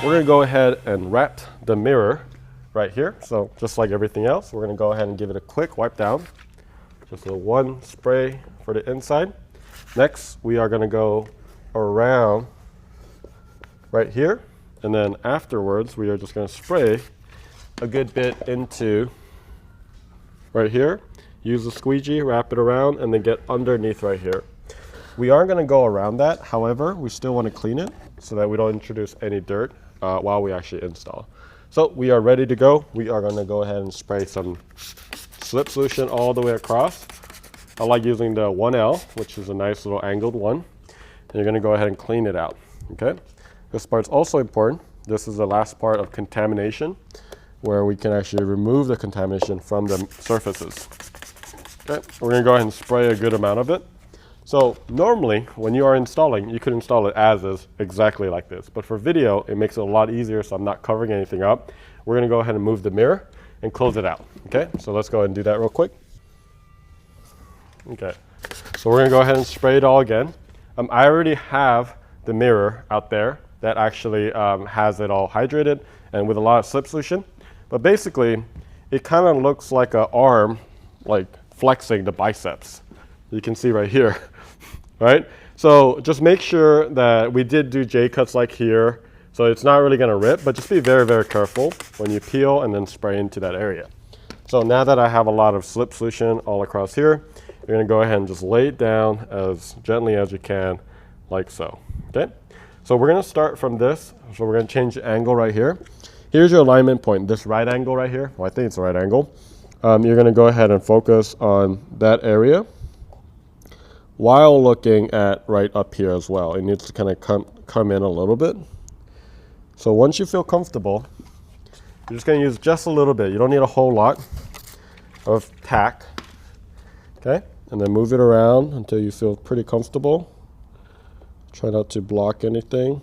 we're going to go ahead and wrap the mirror right here. So just like everything else, we're going to go ahead and give it a quick wipe down. Just a one spray for the inside. Next, we are going to go around right here. And then afterwards, we are just going to spray a good bit into right here. Use the squeegee, wrap it around, and then get underneath right here. We are going to go around that. However, we still want to clean it so that we don't introduce any dirt while we actually install. So we are ready to go. We are going to go ahead and spray some slip solution all the way across. I like using the 1L, which is a nice little angled one. And you're going to go ahead and clean it out. Okay. This part's also important. This is the last part of contamination, where we can actually remove the contamination from the surfaces. Okay. We're going to go ahead and spray a good amount of it. So normally, when you are installing, you could install it as is, exactly like this. But for video, it makes it a lot easier, so I'm not covering anything up. We're going to go ahead and move the mirror and close it out. Okay, so let's go ahead and do that real quick. Okay, so we're going to go ahead and spray it all again. I already have the mirror out there that actually has it all hydrated and with a lot of slip solution. But basically, it kind of looks like an arm, like flexing the biceps. You can see right here. Right? So just make sure that we did do J-cuts like here. So it's not really going to rip, but just be very, very careful when you peel and then spray into that area. So now that I have a lot of slip solution all across here, you're going to go ahead and just lay it down as gently as you can, like so. Okay? So we're going to start from this. So we're going to change the angle right here. Here's your alignment point, this right angle right here. Well, I think it's the right angle. You're going to go ahead and focus on that area, while looking at right up here as well. It needs to kind of come in a little bit. So once you feel comfortable, you're just going to use just a little bit. You don't need a whole lot of tack. Okay? And then move it around until you feel pretty comfortable. Try not to block anything.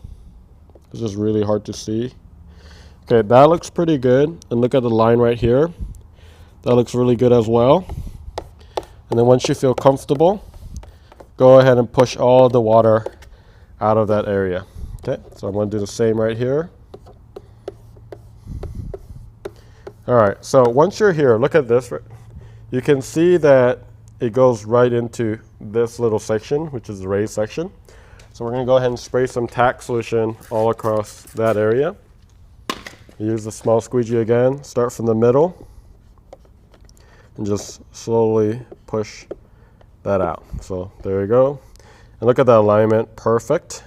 It's just really hard to see. Okay, that looks pretty good. And look at the line right here. That looks really good as well. And then once you feel comfortable, go ahead and push all the water out of that area. Okay, so I'm going to do the same right here. All right, so once you're here, look at this. You can see that it goes right into this little section, which is the raised section. So we're going to go ahead and spray some tack solution all across that area. Use the small squeegee again. Start from the middle and just slowly push that out. So there you go. And look at that alignment, perfect.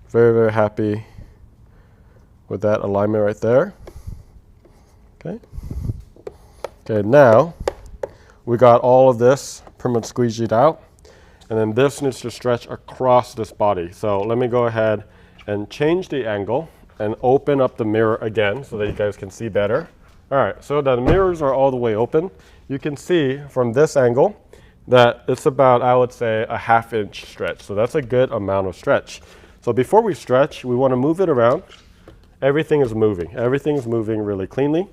Very, very happy with that alignment right there. Okay. Okay, now we got all of this pretty much squeegeed out. And then this needs to stretch across this body. So let me go ahead and change the angle and open up the mirror again so that you guys can see better. All right, so the mirrors are all the way open. You can see from this angle that it's about, I would say, a ½ inch stretch. So that's a good amount of stretch. So before we stretch, we want to move it around. Everything is moving. Everything is moving really cleanly.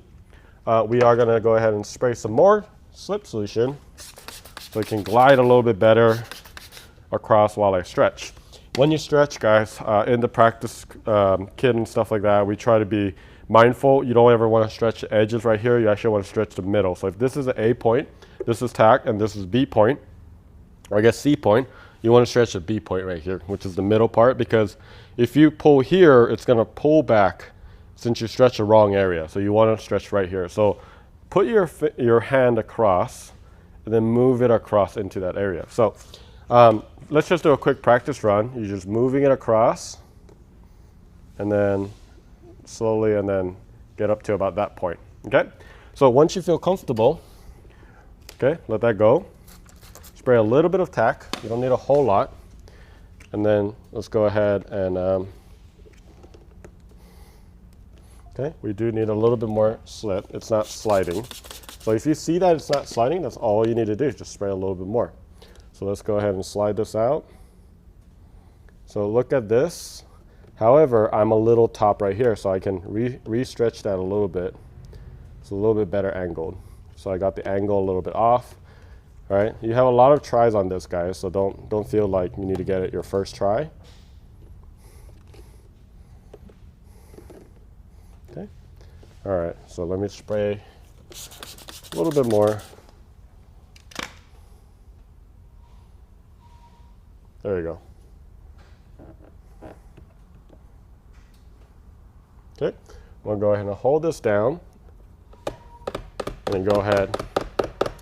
We are going to go ahead and spray some more slip solution so it can glide a little bit better across while I stretch. When you stretch, guys, in the practice kit and stuff like that, we try to be mindful. You don't ever want to stretch the edges right here. You actually want to stretch the middle. So if this is an A point, this is tack, and this is B point, or I guess C point, you want to stretch the B point right here, which is the middle part, because if you pull here, it's going to pull back since you stretch the wrong area. So you want to stretch right here. So put your hand across and then move it across into that area. So let's just do a quick practice run. You're just moving it across and then slowly and then get up to about that point. Okay? So once you feel comfortable, okay, let that go. Spray a little bit of tack. You don't need a whole lot. And then let's go ahead and, okay, we do need a little bit more slip. It's not sliding. So if you see that it's not sliding, that's all you need to do is just spray a little bit more. So let's go ahead and slide this out. So look at this. However, I'm a little top right here, so I can re-stretch that a little bit. It's a little bit better angled. So I got the angle a little bit off. All right, you have a lot of tries on this, guys, so don't feel like you need to get it your first try. All right, so let me spray a little bit more. There you go. Okay, I'm gonna go ahead and hold this down and then go ahead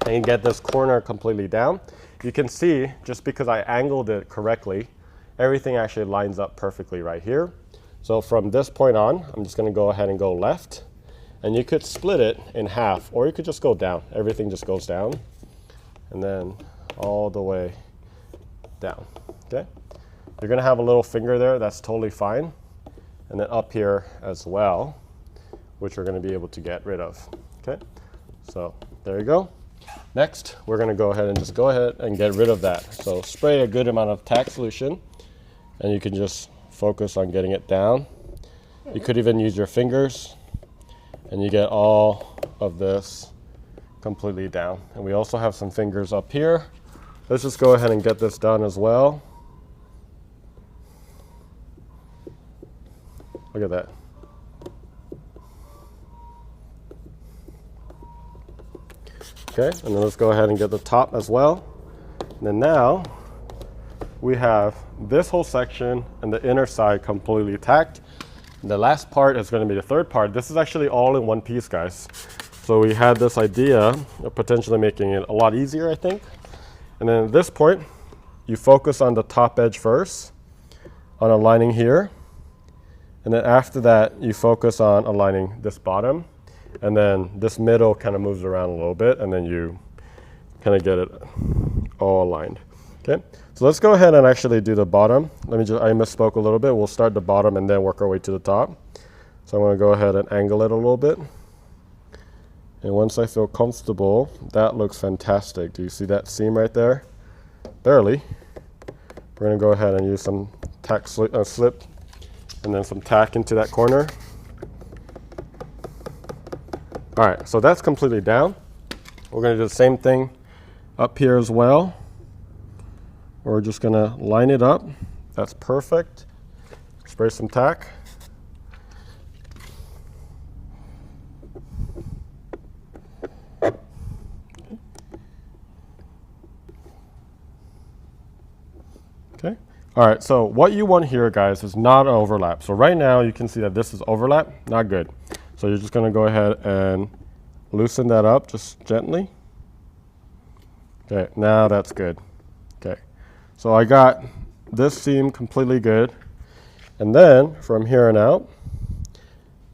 and get this corner completely down. You can see, just because I angled it correctly, everything actually lines up perfectly right here. So from this point on, I'm just gonna go ahead and go left, and you could split it in half, or you could just go down. Everything just goes down, and then all the way down, okay? You're gonna have a little finger there, that's totally fine. And then up here as well, which we're gonna be able to get rid of, okay? So there you go. Next, we're gonna go ahead and get rid of that. So spray a good amount of tack solution, and you can just focus on getting it down. You could even use your fingers, and you get all of this completely down. And we also have some fingers up here. Let's just go ahead and get this done as well. Look at that. Okay, and then let's go ahead and get the top as well. And then now we have this whole section and the inner side completely tacked. And the last part is going to be the third part. This is actually all in one piece, guys. So we had this idea of potentially making it a lot easier, I think. And then at this point, you focus on the top edge first, on aligning here. And then after that, you focus on aligning this bottom. And then this middle kind of moves around a little bit, and then you kind of get it all aligned. Okay, so let's go ahead and actually do the bottom. I misspoke a little bit. We'll start the bottom and then work our way to the top. So I'm going to go ahead and angle it a little bit. And once I feel comfortable, that looks fantastic. Do you see that seam right there? Barely. We're going to go ahead and use some tack slip and then some tack into that corner. All right, so that's completely down. We're gonna do the same thing up here as well. We're just gonna line it up. That's perfect. Spray some tack. Okay. All right, so what you want here, guys, is not an overlap. So right now you can see that this is overlap, not good. So you're just gonna go ahead and loosen that up just gently. Okay, now that's good. Okay, so I got this seam completely good. And then from here on out,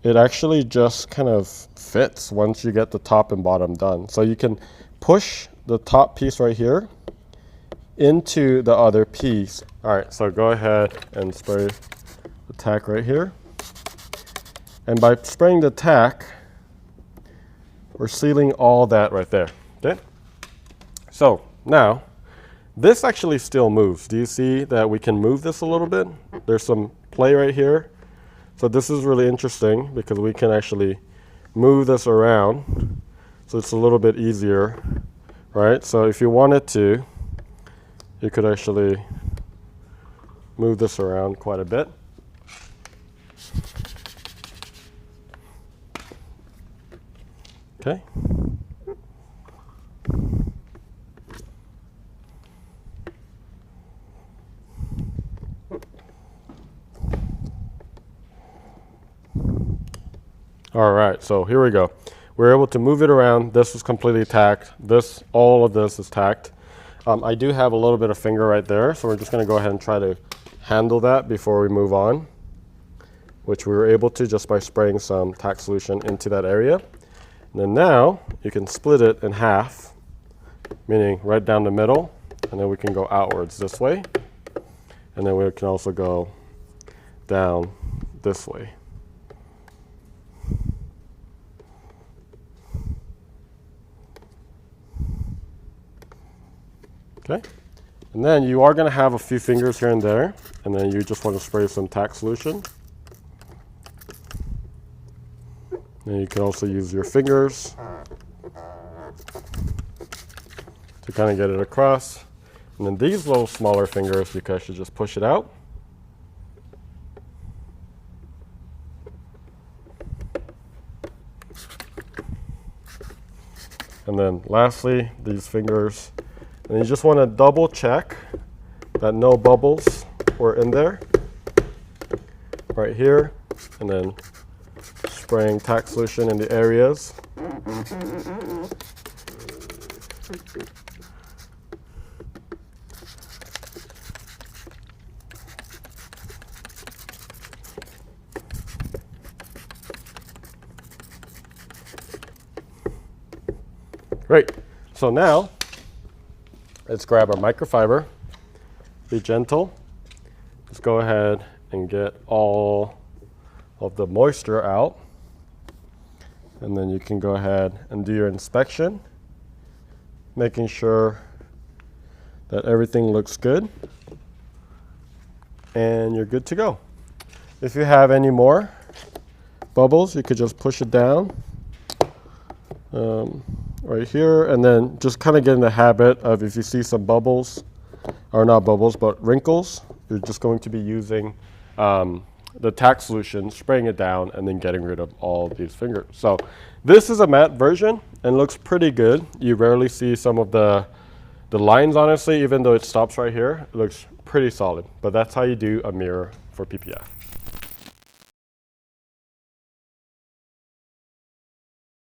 it actually just kind of fits once you get the top and bottom done. So you can push the top piece right here into the other piece. All right, so go ahead and spray the tack right here. And by spraying the tack, we're sealing all that right there, okay? So now, this actually still moves. Do you see that we can move this a little bit? There's some play right here. So this is really interesting because we can actually move this around. So it's a little bit easier, right? So if you wanted to, you could actually move this around quite a bit. Okay. All right, so here we go. We're able to move it around. This is completely tacked. All of this is tacked. I do have a little bit of finger right there, so we're just going to go ahead and try to handle that before we move on, which we were able to just by spraying some tack solution into that area. And then now you can split it in half, meaning right down the middle, and then we can go outwards this way. And then we can also go down this way. Okay, and then you are going to have a few fingers here and there, and then you just want to spray some tack solution. And you can also use your fingers to kind of get it across. And then these little smaller fingers, you can actually just push it out. And then lastly, these fingers. And you just want to double check that no bubbles were in there. Right here. And then spraying tack solution in the areas. Great. So now, let's grab our microfiber. Be gentle. Let's go ahead and get all of the moisture out. And then you can go ahead and do your inspection, making sure that everything looks good. And you're good to go. If you have any more bubbles, you could just push it down. Right here, and then just kind of get in the habit of, if you see some bubbles, or not bubbles, but wrinkles, you're just going to be using the tack solution, spraying it down, and then getting rid of all of these fingers. So this is a matte version and looks pretty good. You rarely see some of the lines, honestly, even though it stops right here. It looks pretty solid, but that's how you do a mirror for PPF.